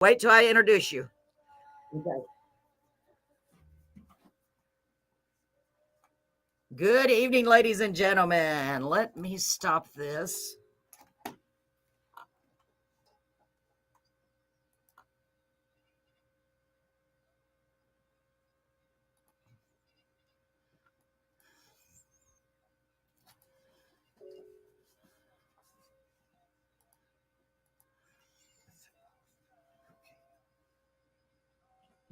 Wait till I introduce you. Okay. Good evening, ladies and gentlemen. Let me stop this.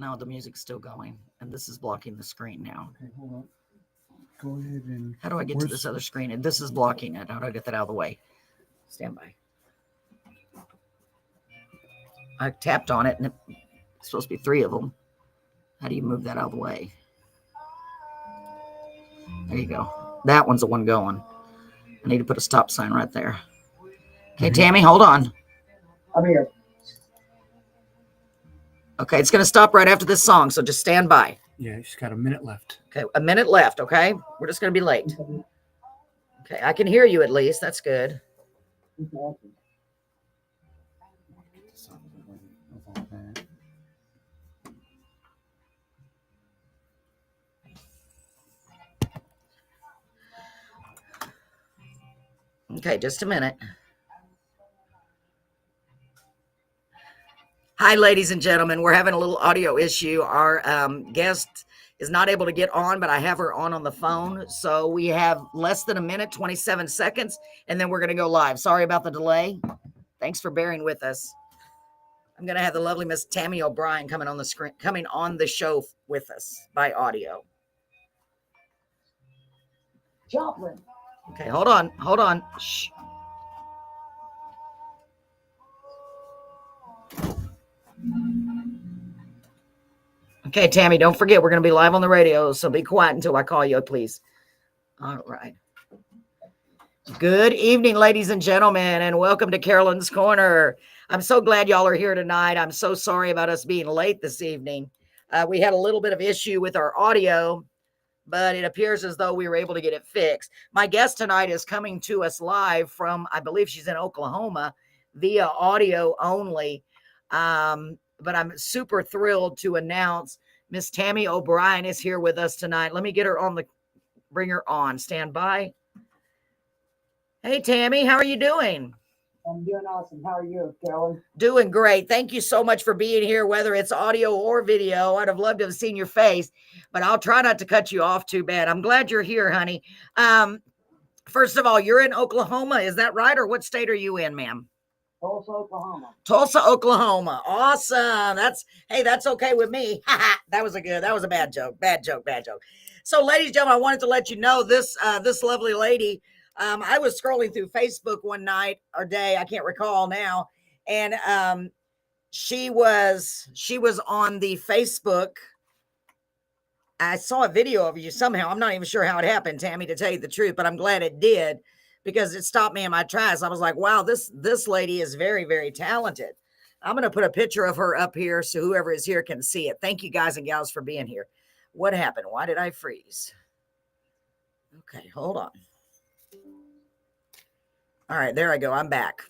Now the music's still going, and this is blocking the screen now. Okay, hold on. Go ahead and... How do I get to this other screen? And this is blocking it. How do I get that out of the way? Stand by. I tapped on it, and it's supposed to be 3 of them. How do you move that out of the way? There you go. That one's the one going. I need to put a stop sign right there. Okay, Tammy, hold on. I'm here. Okay, it's going to stop right after this song, so just stand by. Yeah, she's got a minute left. Okay, a minute left, okay? We're just going to be late. Okay, I can hear you at least. That's good. Okay, just a minute. Hi, ladies and gentlemen. We're having a little audio issue. Our guest is not able to get on, but I have her on the phone. So we have less than a minute, 27 seconds, and then we're going to go live. Sorry about the delay. Thanks for bearing with us. I'm going to have the lovely Miss TAMY O'Brien coming on the screen, coming on the show with us by audio. Joplin. Okay, hold on. Hold on. Shh. Okay, Tammy, don't forget, we're going to be live on the radio, so be quiet until I call you, please. All right. Good evening, ladies and gentlemen, and welcome to Carolyn's Corner. I'm so glad y'all are here tonight. I'm so sorry about us being late this evening. We had a little bit of issue with our audio, but it appears as though we were able to get it fixed. My guest tonight is coming to us live from, I believe she's in Oklahoma, via audio only. But I'm super thrilled to announce Miss TAMY O'Brien is here with us tonight. Let me get her on bring her on. Stand by. Hey, Tammy, how are you doing? I'm doing awesome. How are you, Carolyn? Doing great. Thank you so much for being here, whether it's audio or video. I'd have loved to have seen your face, but I'll try not to cut you off too bad. I'm glad you're here, honey. First of all, you're in Oklahoma. Is that right? Or what state are you in, ma'am? Tulsa, Oklahoma. Tulsa, Oklahoma. Awesome. That's okay with me. That was a bad joke. Bad joke. So, ladies and gentlemen, I wanted to let you know this lovely lady. I was scrolling through Facebook one night or day, I can't recall now, and she was on the Facebook. I saw a video of you somehow. I'm not even sure how it happened, Tammy, to tell you the truth, but I'm glad it did, because it stopped me in my tracks. I was like, wow, this lady is very, very talented. I'm going to put a picture of her up here so whoever is here can see it. Thank you, guys and gals, for being here. What happened? Why did I freeze? Okay, hold on. All right, there I go. I'm back.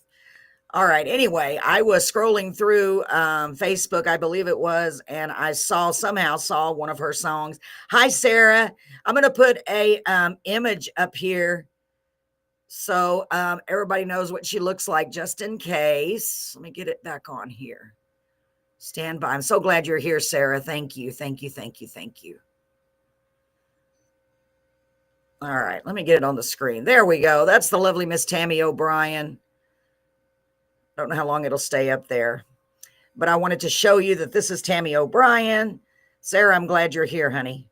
All right. Anyway, I was scrolling through Facebook, I believe it was, and I somehow saw one of her songs. Hi, Sarah. I'm going to put a image up here so everybody knows what she looks like, just in case. Let me get it back on here. Stand by. I'm so glad you're here, Sarah. Thank you. All right, let me get it on the screen. There we go. That's the lovely Miss TAMY O'Brien. Don't know how long it'll stay up there, but I wanted to show you that this is TAMY O'Brien. Sarah, I'm glad you're here, honey.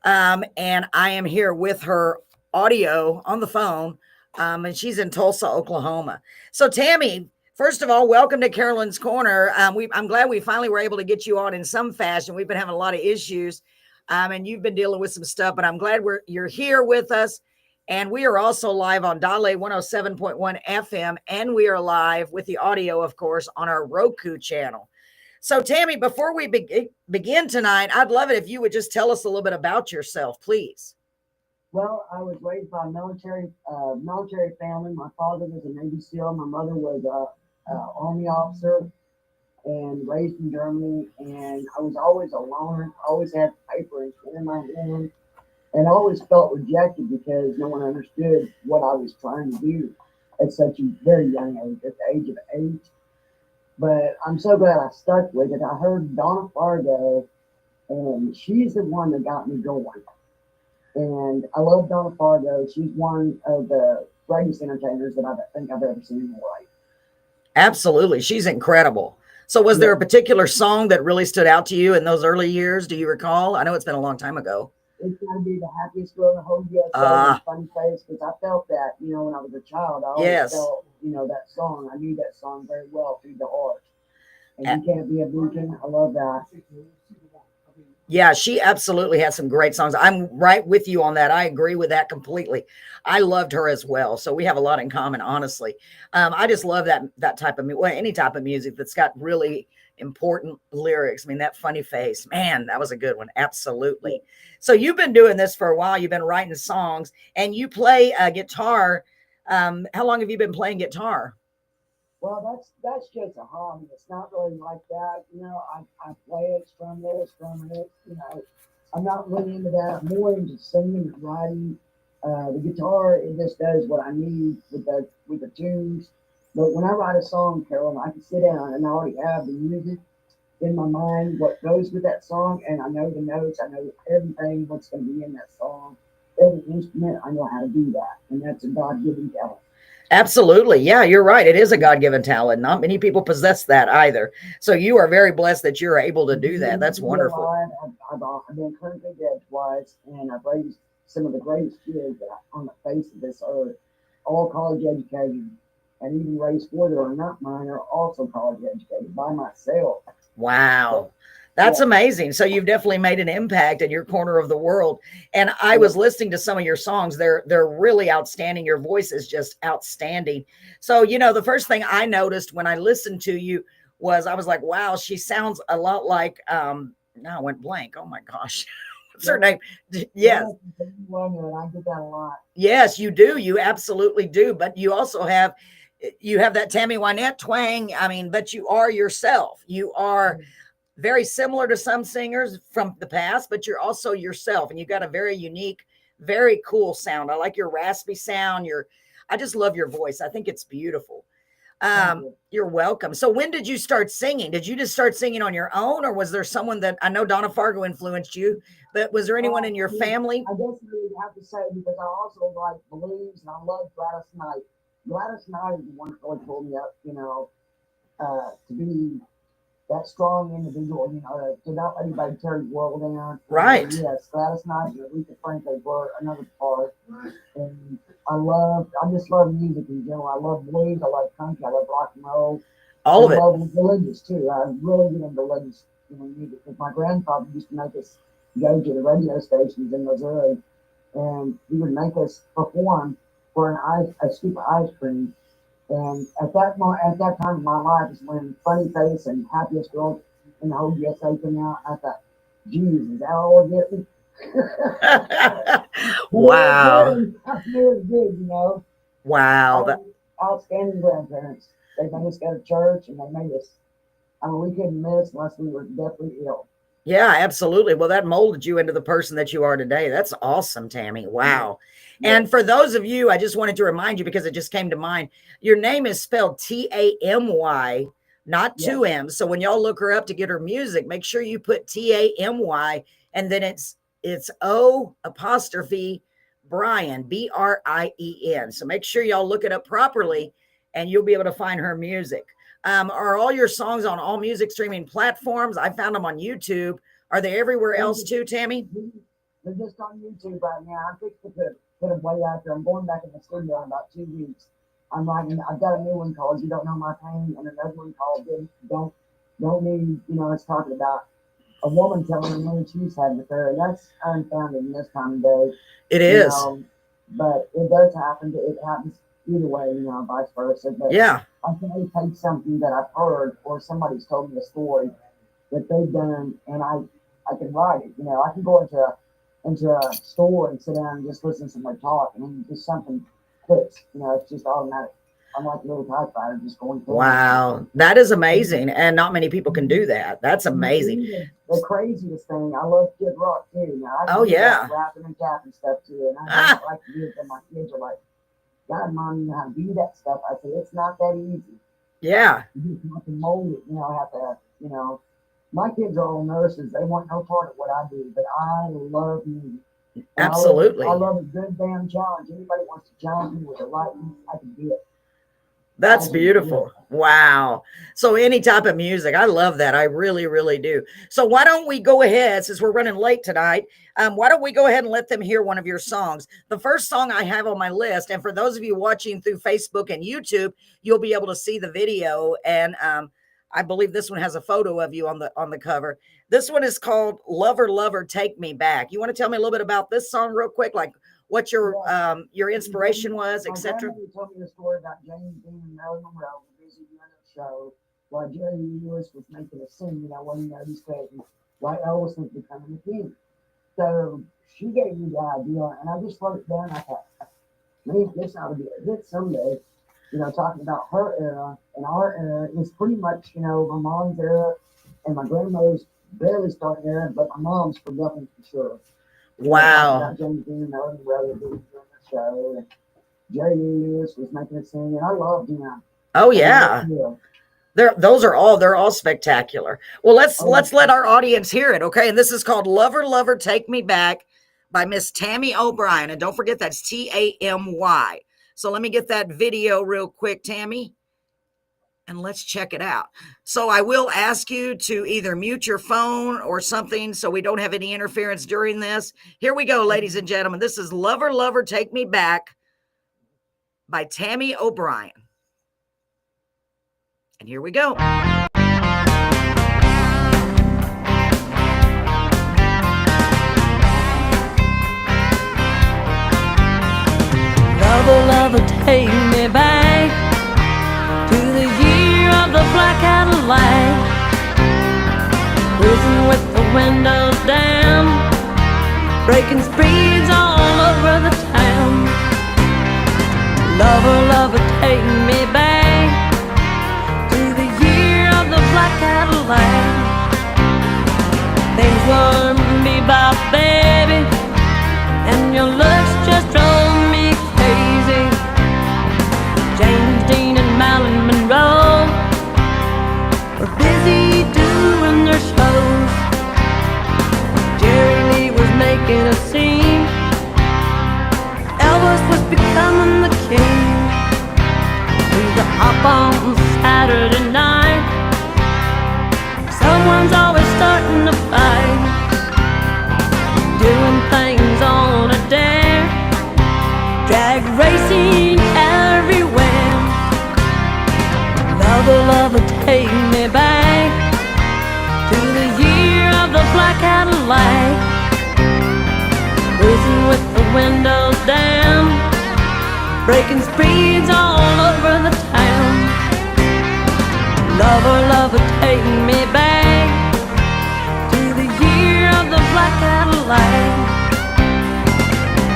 And I am here with her audio on the phone, and she's in Tulsa, Oklahoma. So, Tammy, first of all, welcome to Carolyn's Corner. I'm glad we finally were able to get you on in some fashion. We've been having a lot of issues. And you've been dealing with some stuff, but I'm glad you're here with us. And we are also live on Dale 107.1 FM, and we are live with the audio, of course, on our Roku channel. So, Tammy, before we begin tonight, I'd love it if you would just tell us a little bit about yourself, please. Well, I was raised by a military family. My father was a Navy SEAL. My mother was an Army officer. and raised in Germany. And I was always a loner, always had paper and pen in my hand, and always felt rejected because no one understood what I was trying to do at such a very young age, at the age of 8. But I'm so glad I stuck with it. I heard Donna Fargo, and she's the one that got me going. And I love Donna Fargo. She's one of the greatest entertainers that I think I've ever seen in my life. Absolutely. She's incredible. So was there a particular song that really stood out to you in those early years? Do you recall? I know it's been a long time ago. It's got to be the happiest girl in the whole USA. Funny face, because I felt that, when I was a child. I always felt, that song. I knew that song very well through the art. And You Can't Be a Beacon. I love that. Yeah, she absolutely has some great songs. I'm right with you on that. I agree with that completely. I loved her as well. So we have a lot in common, honestly. I just love that type of any type of music that's got really important lyrics. I mean, that funny face, man, that was a good one. Absolutely. So you've been doing this for a while. You've been writing songs and you play guitar. How long have you been playing guitar? Well, that's just a hobby. It's not really like that. I play it, strum it. I'm not really into that. I'm more into singing and writing. The guitar, it just does what I need with the tunes. But when I write a song, Carolyn, I can sit down and I already have the music in my mind, what goes with that song, and I know the notes, I know everything, what's going to be in that song. Every instrument, I know how to do that. And that's a God-given talent. Absolutely. Yeah, you're right. It is a God-given talent. Not many people possess that either. So you are very blessed that you're able to do that. That's wonderful. I've been clinically dead twice, and I've raised some of the greatest kids on the face of this earth, all college educated, and even raised 4 that are not mine are also college educated by myself. Wow. That's amazing. So you've definitely made an impact in your corner of the world. And I was listening to some of your songs. They're really outstanding. Your voice is just outstanding. So, the first thing I noticed when I listened to you was I was like, wow, she sounds a lot like, now I went blank. Oh my gosh. What's her name? Yes. I get that a lot. Yes, you do. You absolutely do. But you also have that Tammy Wynette twang. I mean, but you are yourself. You are very similar to some singers from the past, but you're also yourself, and you got a very unique, very cool sound. I like your raspy sound. I just love your voice. I think it's beautiful. You're welcome. So when did you start singing? Did you just start singing on your own, or was there someone that I know Donna Fargo influenced you, but was there anyone in your family? I guess I really have to say, because I also like blues and I love Gladys Knight. Gladys Knight is the one that really pulled me up, to be that strong individual, to not let anybody tear your world down. Right. Yes, Gladys Knight and Aretha Franklin were another part. And I just love music in general. I love blues, I love country, I love rock and roll. All of it. I love religious too. I really get into religious music because my grandfather used to make us go to the radio stations in Missouri, and he would make us perform for a scoop of ice cream. And at that time in my life is when Funny Face and Happiest Girl in the whole USA came out. I thought, geez, is that all we're getting? Wow. I knew it was good, Wow. Outstanding grandparents. They made us go to church, and they made us, we couldn't miss unless we were deathly ill. Yeah, absolutely. Well, that molded you into the person that you are today. That's awesome, Tammy. Wow. Yeah. And for those of you, I just wanted to remind you, because it just came to mind, your name is spelled T-A-M-Y, not 2 M's. So when y'all look her up to get her music, make sure you put T-A-M-Y, and then it's O' Brian, B-R-I-E-N. So make sure y'all look it up properly, and you'll be able to find her music. Are all your songs on all music streaming platforms? I found them on YouTube. Are they everywhere else too, Tammy? They're just on YouTube right now. I think to put them way out there. I'm going back in the studio in about 2 weeks. I've got a new one called You Don't Know My Pain, and another one called Don't Need, it's talking about a woman telling a man she's had an affair, and that's unfounded in this time of day. It is. But it does happen. It happens either way, vice versa. But yeah. I can only take something that I've heard or somebody's told me a story that they've done, and I can write it. I can go into a store and sit down and just listen to somebody talk, and then just something clicks. It's just automatic. I'm like a little typewriter just going through. Wow, that is amazing, and not many people can do that. That's amazing. The craziest thing, I love Kid Rock too. Now, I Oh, can do yeah. that rapping and tapping stuff too, and I don't like to do it. And my kids are like, "God, Mom, you know how to do that stuff?" I said, "It's not that easy. Yeah, You have to mold it. You know, I have to, you know." My kids are all nurses. They want no part of what I do, but I love music. And absolutely. I love a good damn challenge. Anybody wants to challenge me with a right music, I can do it. That's beautiful. Wow. So any type of music, I love that. I really, really do. So why don't we go ahead, since we're running late tonight, why don't we go ahead and let them hear one of your songs? The first song I have on my list, and for those of you watching through Facebook and YouTube, you'll be able to see the video. And I believe this one has a photo of you on the cover. This one is called Lover, Lover, Take Me Back. You want to tell me a little bit about this song real quick? Like what your inspiration was, etc. My grandmother told me the story about James Dean and Marilyn Monroe busy doing a show while Jerry Lewis was making a scene, you know, when you know these crazy white Elvis was becoming a king. So she gave me the idea, and I just wrote it down. I thought, man, this ought to be a hit someday. You know, talking about her era and our era is pretty much, you know, my mom's era and my grandmother's barely starting era, but my mom's for definitely for sure. Wow. About James Dean and Marilyn Monroe doing the show, and Jerry Lewis was making a scene, and I loved him. Oh yeah. They're all spectacular. Well, let's let our audience hear it, okay? And this is called Lover, Lover, Take Me Back by Miss TAMY O'Brien. And don't forget that's TAMY. So let me get that video real quick, Tammy, and let's check it out. So I will ask you to either mute your phone or something so we don't have any interference during this. Here we go, ladies and gentlemen. This is Lover, Lover, Take Me Back by TAMY O'Brien. And here we go. Lover, lover, take me back to the year of the black Cadillac, cruising with the windows down, breaking speeds all over the town. Lover, lover, take me back to the year of the black Cadillac. Things weren't bebop, baby, and your looks just drove me crazy. James Dean and Marilyn Monroe were busy doing their shows. Jerry Lee was making a scene. Elvis was becoming the king. We were up on Saturday night. Someone's always starting to fight, doing things on a dare, drag racing everywhere. Lover, lover, take me back to the year of the black Cadillac, cruising with the windows down, breaking speeds all over the town. Lover, lover, take me back to the year of the black Cadillac.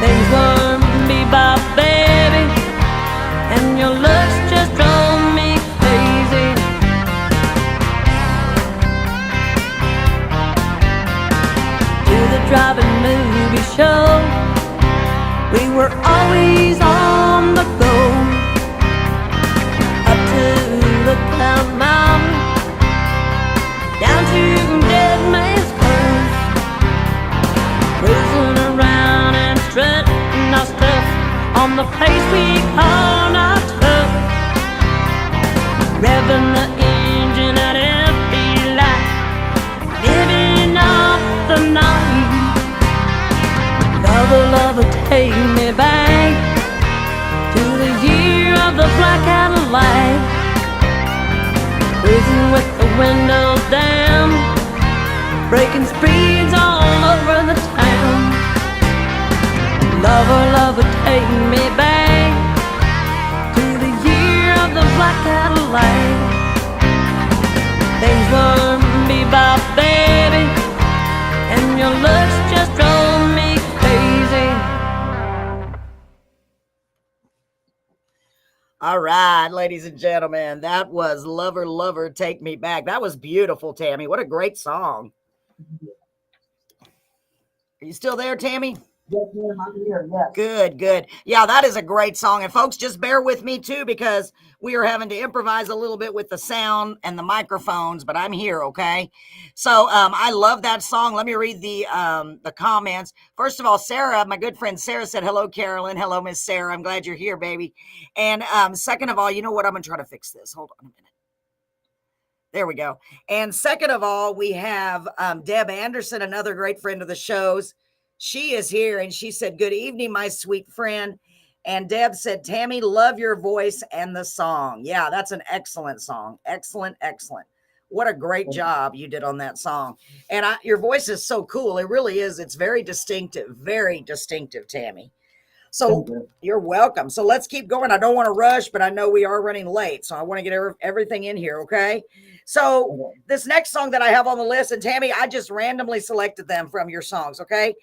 Things weren't bebop, baby, and your looks just drove me crazy. To the drive-in movie show, we were always on the go. Up to the Cloud Mountain, down to Dead Man's Curve, cruising around and strutting our stuff on the place we called our truck, revving the engine at every light, living off the night. Lover, lover, take me back to the year of the black Cadillac, cruising with the windows down, breaking speeds all over the town. Lover, lover, take me back to the year of the black Cadillac. Things weren't bebop, baby, and your looks just drove me crazy. All right, ladies and gentlemen, that was Lover, Lover, Take Me Back. That was beautiful, Tammy. What a great song. Are you still there, Tammy? Yes, ma'am, I'm here. Yes. Good, good. Yeah, that is a great song. And folks, just bear with me too, because we are having to improvise a little bit with the sound and the microphones, but I'm here, okay? So I love that song. Let me read the comments. First of all, Sarah, my good friend Sarah said, hello, Carolyn. Hello, Miss Sarah. I'm glad you're here, baby. And second of all, you know what? I'm going to try to fix this. Hold on a minute. There we go. And second of all, we have Deb Anderson, another great friend of the show's. She is here, and she said, good evening, my sweet friend. And Deb said, Tammy, love your voice and the song. Yeah, that's an excellent song. Excellent, excellent. What a great job you did on that song. And your voice is so cool. It really is. It's very distinctive, Tammy. So you're welcome. So let's keep going. I don't want to rush, but I know we are running late. So I want to get everything in here. Okay. So this next song that I have on the list, and Tammy, I just randomly selected them from your songs. Okay.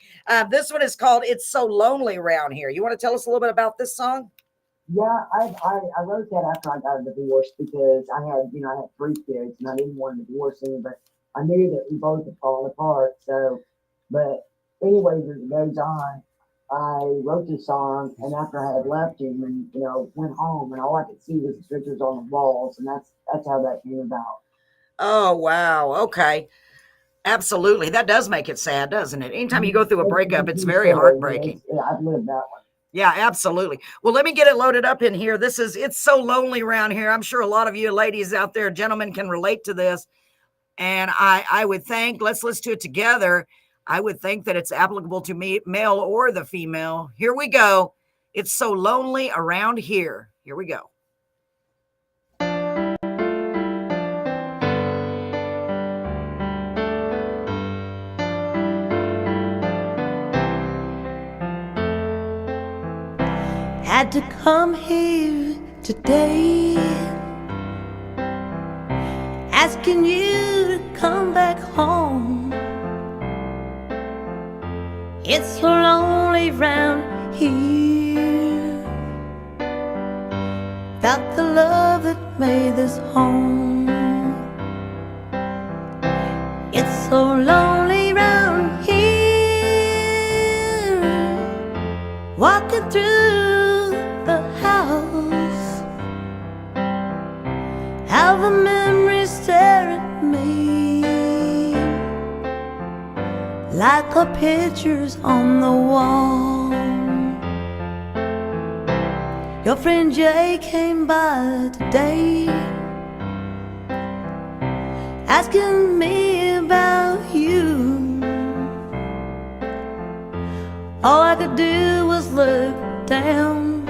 This one is called It's So Lonely Around Here. You want to tell us a little bit about this song? Yeah, I wrote that after I got a divorce because I had 3 kids and I didn't want to divorce him, but I knew that we both had fallen apart. So, but anyways, as it goes on, I wrote this song, and after I had left him and went home, and all I could see was the pictures on the walls, and that's how that came about. Oh wow, okay, absolutely. That does make it sad, doesn't it? Anytime you go through a breakup, it's very heartbreaking. Yeah, I've lived that one. Yeah, absolutely. Well, let me get it loaded up in here. It's so lonely around here. I'm sure a lot of you ladies out there, gentlemen, can relate to this. And I would think, let's listen to it together. I would think that it's applicable to me, male or the female. Here we go. It's so lonely around here. Here we go. Had to come here today, asking you to come back home. It's so lonely round here, without the love that made this home. It's so lonely round here, walking through the house, how the memories stare at me like the pictures on the wall. Your friend Jay came by today, asking me about you. All I could do was look down,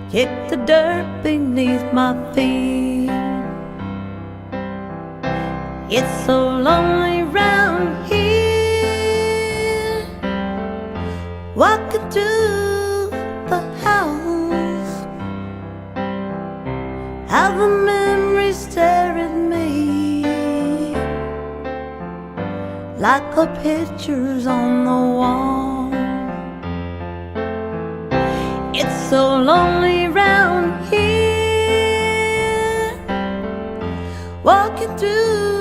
kick the dirt beneath my feet. It's so lonely round here, walking through the house, how the memories stare at me like the pictures on the wall. It's so lonely round here, walking through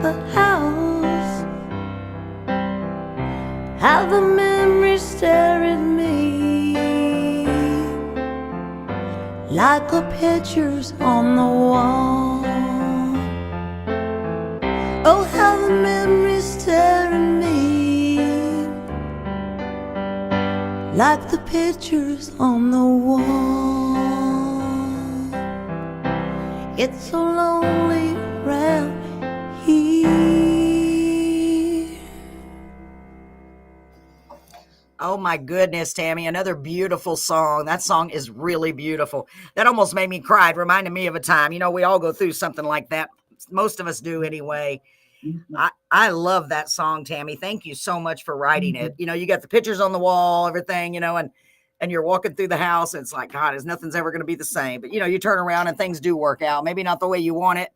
the house, how the memories stare at me like the pictures on the wall. Oh, how the memories stare at me like the pictures on the wall. It's so lonely round here. Oh my goodness, Tammy, another beautiful song. That song is really beautiful. That almost made me cry. It reminded me of a time. We all go through something like that. Most of us do anyway. I love that song, Tammy. Thank you so much for writing it. You got the pictures on the wall, everything, and you're walking through the house, and it's like, God, nothing's ever going to be the same. But, you turn around and things do work out. Maybe not the way you want it.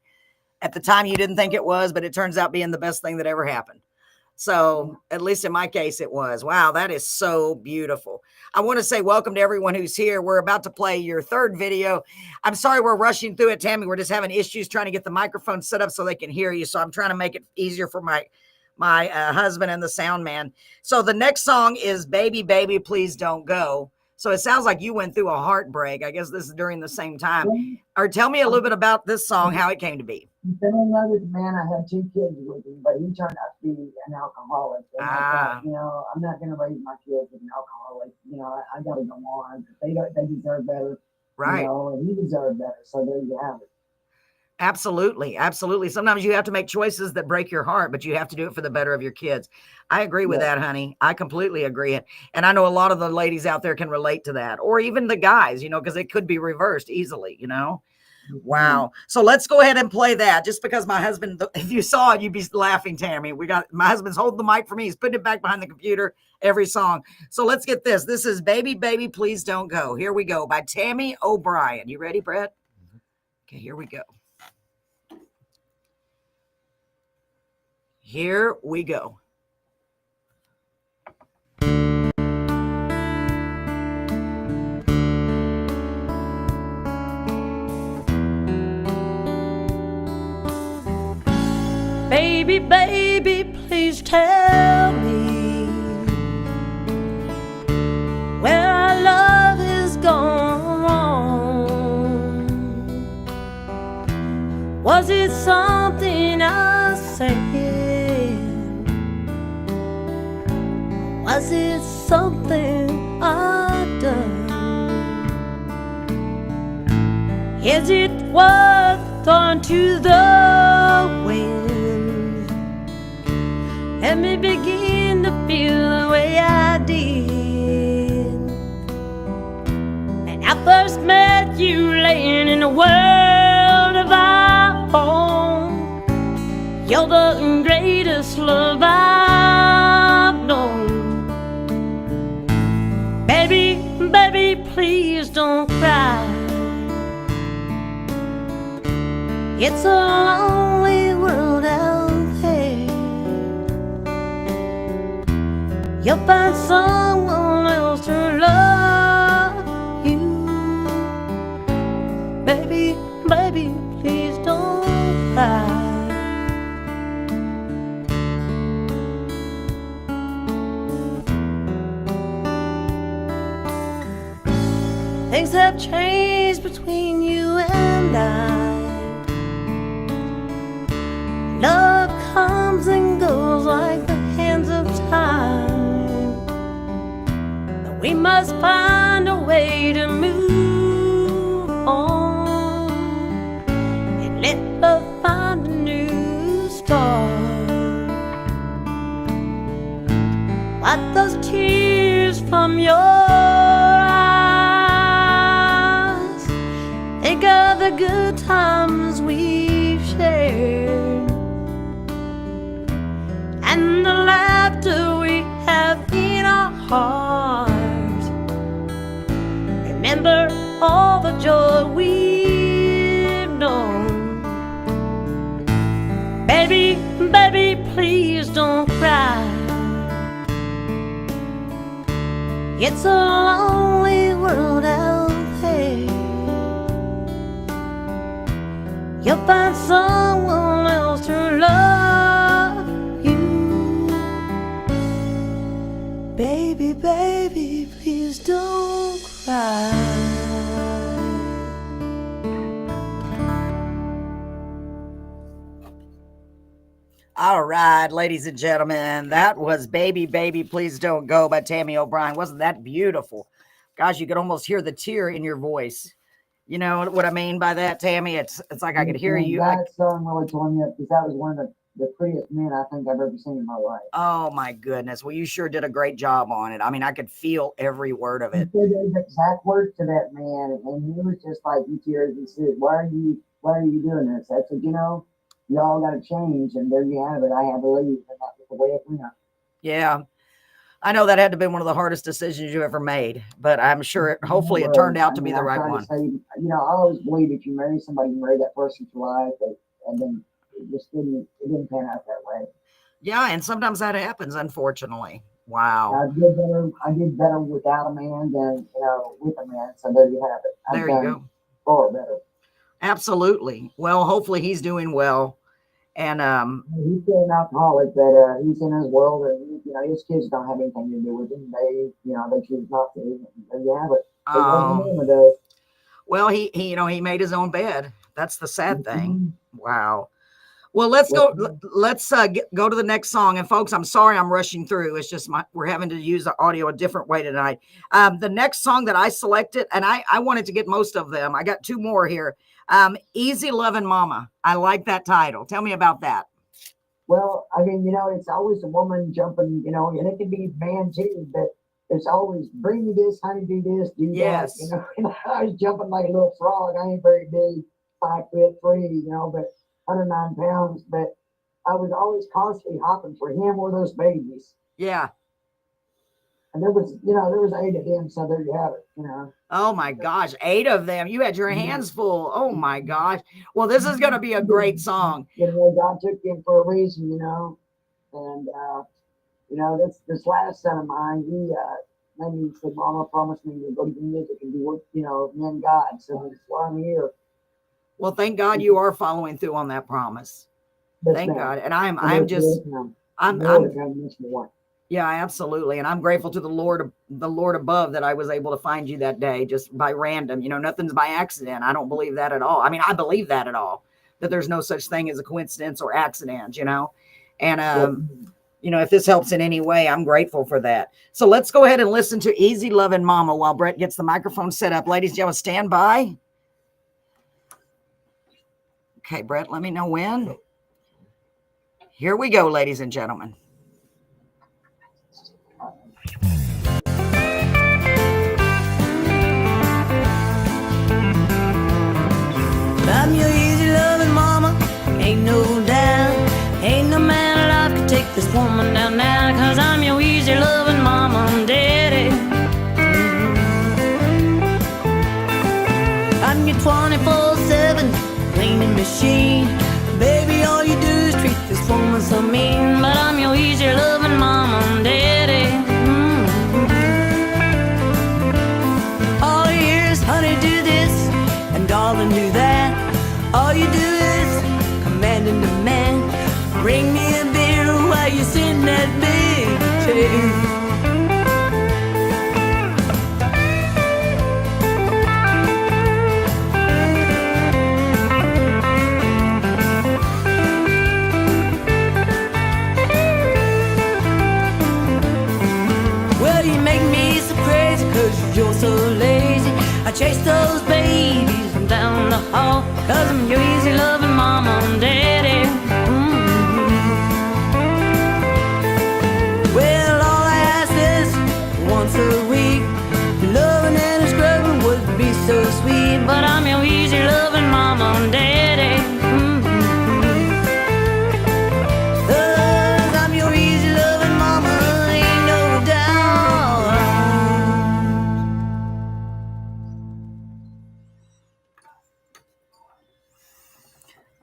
At the time, you didn't think it was, but it turns out being the best thing that ever happened. So at least in my case, it was. Wow, that is so beautiful. I want to say welcome to everyone who's here. We're about to play your third video. I'm sorry we're rushing through it, Tammy. We're just having issues trying to get the microphone set up so they can hear you. So I'm trying to make it easier for my husband and the sound man. So the next song is Baby, Baby, Please Don't Go. So it sounds like you went through a heartbreak. I guess this is during the same time. Or tell me a little bit about this song, how it came to be. I've been in love with a man. I had 2 kids with him, but he turned out to be an alcoholic. And I thought, you know, I'm not going to raise my kids with an alcoholic. You know, I got to go on. They deserve better. Right. You know, and he deserved better. So there you have it. Absolutely. Absolutely. Sometimes you have to make choices that break your heart, but you have to do it for the better of your kids. I agree with that, honey. I completely agree. And I know a lot of the ladies out there can relate to that, or even the guys, you know, because it could be reversed easily, you know? Wow. So let's go ahead and play that, just because my husband, if you saw it, you'd be laughing, Tammy. My husband's holding the mic for me. He's putting it back behind the computer every song. So let's get this. This is Baby, Baby, Please Don't Go. Here we go by TAMY O'Brien. You ready, Brett? Okay, here we go. Here we go. Baby, baby, please tell me where our love is gone wrong. Was it something I said? Was it something I've done? Is it what gone to the wind? Let me begin to feel the way I did when I first met you, laying in a world of our own. You're the greatest love I've known. Baby, baby, please don't cry. It's a lonely world out there. You'll find someone else to love you. Baby, baby, please don't cry. Things have changed between you and I. Love comes and goes like the hands of time, but we must find a way to move on and let love find a new start. Wipe those tears from your eyes. Think of the good times we've shared and the laughter we have in our hearts. Remember all the joy we've known. Baby, baby, please don't cry. It's a lonely world out there. You'll find someone else to love you. Baby, baby, please don't cry. All right, ladies and gentlemen, that was Baby, Baby, Please Don't Go by TAMY O'Brien. Wasn't that beautiful? Gosh, you could almost hear the tear in your voice. You know what I mean by that, Tammy? It's like I could hear you. That song really tore me up because that was one of the prettiest men I think I've ever seen in my life. Oh, my goodness. Well, you sure did a great job on it. I mean, I could feel every word of it. He said the exact words to that man, and he was just like, he tears. He said, why are you doing this? I said, you know, y'all got to change, and there you have it. I had to leave, and that was the way it went. Yeah. I know that had to have been one of the hardest decisions you ever made, but I'm sure hopefully it turned out to be the right one. You know, I always believe if you marry somebody, you marry that person for life, and then it didn't pan out that way. Yeah, and sometimes that happens, unfortunately. Wow. I did better without a man than with a man. So there you have it. I've There you done go. far better. Absolutely. Well, hopefully he's doing well. And He's still an alcoholic, but he's in his world, and his kids don't have anything to do with him. They choose not to. There you have it. It wasn't oh, him, though. well, he made his own bed. That's the sad thing. Mhm. Wow. Well, let's go. Let's go to the next song. And folks, I'm sorry I'm rushing through. It's just we're having to use the audio a different way tonight. The next song that I selected, and I wanted to get most of them. I got two more here. Easy Lovin' Mama. I like that title. Tell me about that. Well, I mean, it's always a woman jumping, and it can be man too, but it's always bring me this, honey, do this, do Yes. that. And I was jumping like a little frog. I ain't very big, 5'3", but 109 pounds. But I was always constantly hopping for him or those babies. Yeah. And there was 8 of them, so there you have it. Oh my gosh, 8 of them. You had your hands full. Oh my gosh. Well, this is going to be a great song. God took him for a reason, and this last son of mine, he made me say, Mama promised me to go to music and do work, men God. So that's why I'm here. Well, thank God you are following through on that promise. Thank God. And I'm yeah, absolutely. And I'm grateful to the Lord above that I was able to find you that day just by random. Nothing's by accident. I don't believe that at all. I mean, I believe that at all, that there's no such thing as a coincidence or accident, And, if this helps in any way, I'm grateful for that. So let's go ahead and listen to Easy Lovin' Mama while Brett gets the microphone set up. Ladies, do you have a standby? Okay, Brett, let me know when. Here we go, ladies and gentlemen. I'm your easy loving mama, ain't no doubt. Ain't no man alive can take this woman down now. Cause I'm your easy loving mama and daddy. I'm your 24/7 cleaning machine. Baby, all you do is treat this woman so mean. But I'm your easy loving mama and daddy. All you hear is honey do this and darling do that. All you do is command and demand. Bring me a beer while you sing that big tune. Well, you make me so crazy 'cause you're so lazy. I chase those babies from down the hall 'cause I'm your easy loving mama and daddy. Well, all I ask is once a week. Loving and scrubbing would be so sweet. But I'm your easy loving mama and daddy. 'Cause I'm your easy loving mama, ain't no doubt.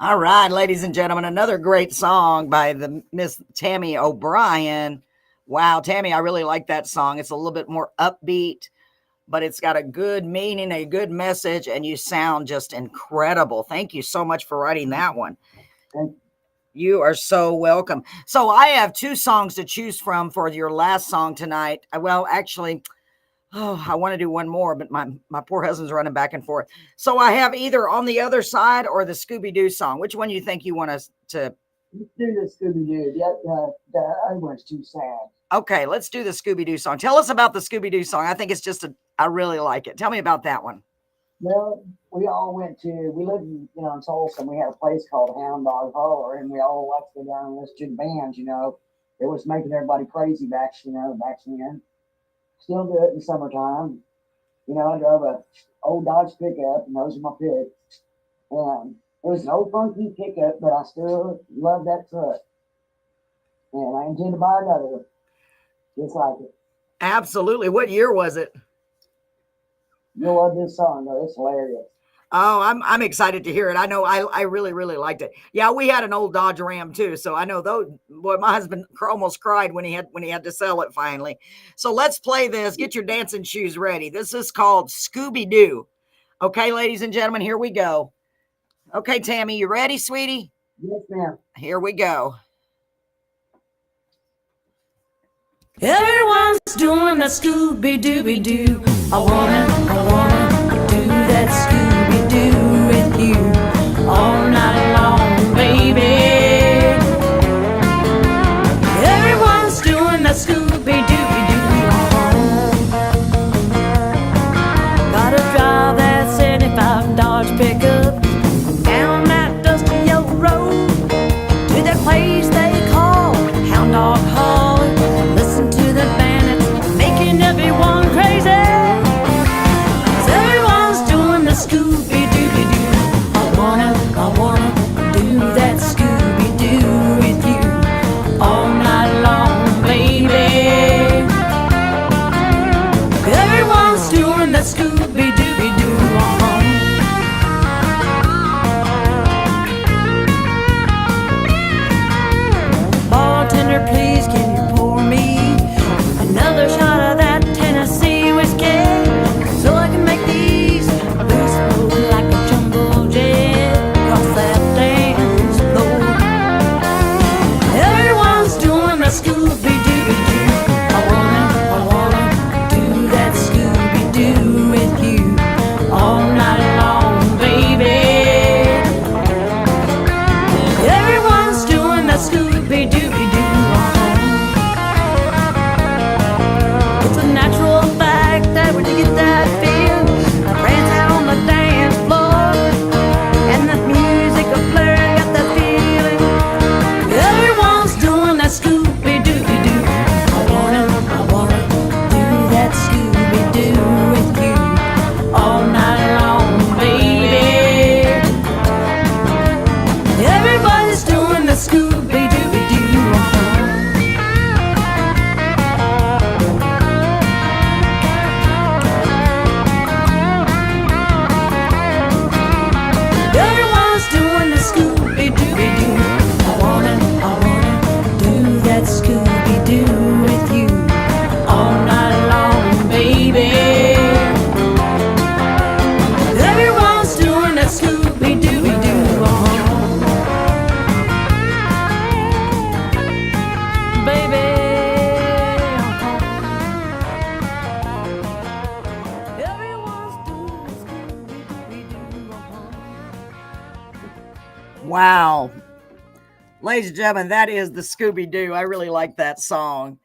All right, ladies and gentlemen, another great song by the Miss TAMY O'Brien. Wow, Tammy, I really like that song. It's a little bit more upbeat, but it's got a good meaning, a good message, and you sound just incredible. Thank you so much for writing that one. You are so welcome. So I have 2 songs to choose from for your last song tonight. Well, actually, I want to do one more, but my poor husband's running back and forth. So I have either On the Other Side or the Scooby-Doo song. Which one do you think you want us to? Let's do the Scooby-Doo. The other one's too sad. Okay, let's do the Scooby-Doo song. Tell us about the Scooby-Doo song. I think it's just I really like it. Tell me about that one. Well, we lived in Soulful, and we had a place called Hound Dog Holler, and we all liked to go down and listen to the bands, It was making everybody crazy back then. Still do it in the summertime. I drove a old Dodge pickup, and those are my picks. And it was an old funky pickup, but I still love that truck. And I intend to buy another one, just like it. Absolutely. What year was it? You'll love this song, though. It's hilarious. Oh, I'm excited to hear it. I know I really, really liked it. Yeah, we had an old Dodge Ram too. So I know those boy, my husband almost cried when he had to sell it finally. So let's play this. Get your dancing shoes ready. This is called Scooby Doo. Okay, ladies and gentlemen, here we go. Okay, Tammy, you ready, sweetie? Yes, ma'am. Here we go. Everyone's doing that Scooby-Dooby-Doo. I wanna do that Scooby-Doo with you all night long, baby. Everyone's doing that Scooby-Dooby-Doo. Gotta drive that 75 Dodge pickup down that dusty old road to that place they call Hound Dog Hall. Listen to the bandits making everyone crazy. 'Cause everyone's doing the Scooby-Dooby-Doo. I wanna do that Scooby-Doo with you all night long, baby. Everyone's doing that Scooby-Dooby-Doo. Bartender, please can you pour me another shot of that Tennessee whiskey so I can make these boots move like a jumbo jet across that dance floor. Everyone's doing the Scooby-Dooby-Doo. I wanna do that Scooby-Doo with you all night long, baby. Everyone's doing that Scooby-Dooby-Doo. It's a natural fact that when you get that feel, prance out on the dance floor, and that music a blaring, got that feeling. Everyone's doing that Scooby-Dooby-Doo. I wanna do that Scooby-Doo with you all night long, baby. Everybody's doing the Scooby-Dooby-Doo. Everyone's doing the Scooby-Dooby-Doo. I wanna do that Scooby-Doo with you all night long, baby. Everyone's doing that Scooby-Dooby-Doo. Baby. Everyone's doing the Scooby-Dooby-Doo. Wow. Ladies and gentlemen, that is the Scooby Doo. I really like that song.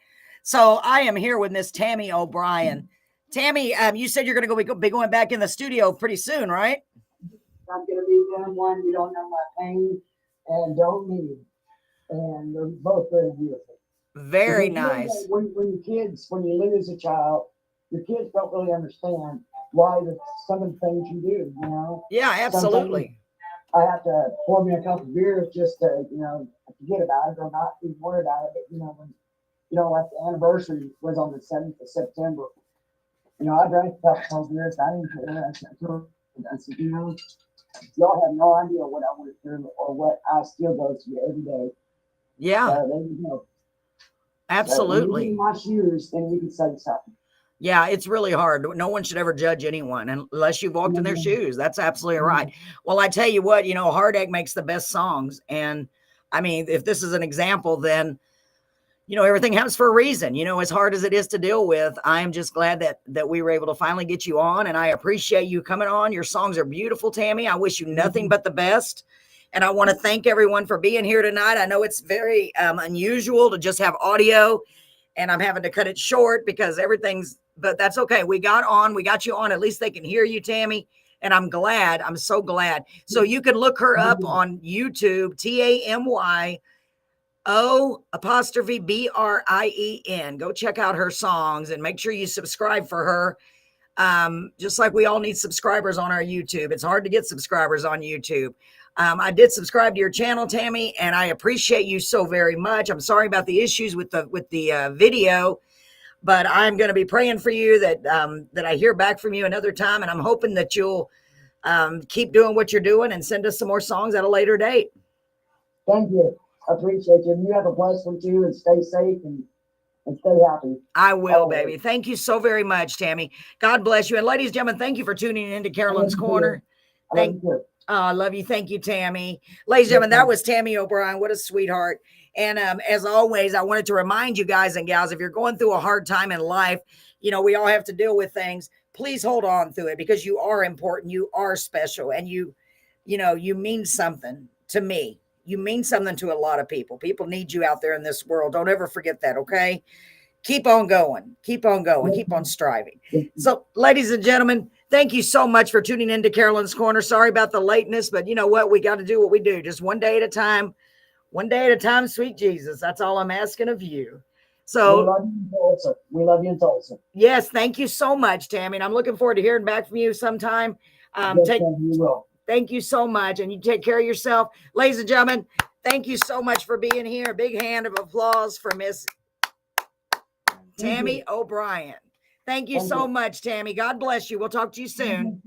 So I am here with Miss Tammy O'Brien. Tammy, you said you're going to be going back in the studio pretty soon, right? I'm gonna be doing one, You Don't Know My Pain and Don't Need. And they're both very beautiful. Very Because, nice. when you lose a child, your kids don't really understand why some of the things you do, you know. Yeah, absolutely. I have to pour me a couple of beers just to, forget about it or not even worry about it. But, like the anniversary was on the 7th of September. I drank a couple of beers. I didn't care. I said, y'all have no idea what I went through or what I still go through every day. Yeah, So there you go. absolutely. So when you in my shoes, then you can say something. Yeah, it's really hard. No one should ever judge anyone unless you've walked in their shoes. That's absolutely right. Well, I tell you what, heartache makes the best songs. And I mean, if this is an example, then, everything happens for a reason. As hard as it is to deal with, I am just glad that we were able to finally get you on. And I appreciate you coming on. Your songs are beautiful, Tammy. I wish you nothing but the best. And I want to thank everyone for being here tonight. I know it's very unusual to just have audio, and I'm having to cut it short because but that's okay. We got you on. At least they can hear you, Tammy. And I'm so glad. So you can look her up on YouTube, TAMYO'Brien. Go check out her songs and make sure you subscribe for her. Just like we all need subscribers on our YouTube. It's hard to get subscribers on YouTube. I did subscribe to your channel, Tammy, and I appreciate you so very much. I'm sorry about the issues with the video, but I'm going to be praying for you that I hear back from you another time, and I'm hoping that you'll Keep doing what you're doing and send us some more songs at a later date. Thank you. I appreciate you. And you have a blessed one too, and stay safe and stay happy. I will, baby. Thank you so very much, Tammy. God bless you. And ladies and gentlemen, thank you for tuning in to Carolyn's Corner. I love you. Thank you, Tammy. Ladies and gentlemen, that was TAMY O'Brien. What a sweetheart. And as always, I wanted to remind you guys and gals, if you're going through a hard time in life, you know, we all have to deal with things. Please hold on through it, because you are important. You are special. And you know, you mean something to me. You mean something to a lot of people. People need you out there in this world. Don't ever forget that, okay? Keep on going. Keep on going. Keep on striving. So, ladies and gentlemen, thank you so much for tuning into Carolyn's Corner. Sorry about the lateness, but you know what? We got to do what we do. Just one day at a time. One day at a time, sweet Jesus. That's all I'm asking of you. So, we love you in Tulsa. Yes, thank you so much, Tammy. And I'm looking forward to hearing back from you sometime. Thank you so much. And you take care of yourself. Ladies and gentlemen, thank you so much for being here. A big hand of applause for Miss TAMY O'Brien. Thank you so much, Tammy. God bless you. We'll talk to you soon.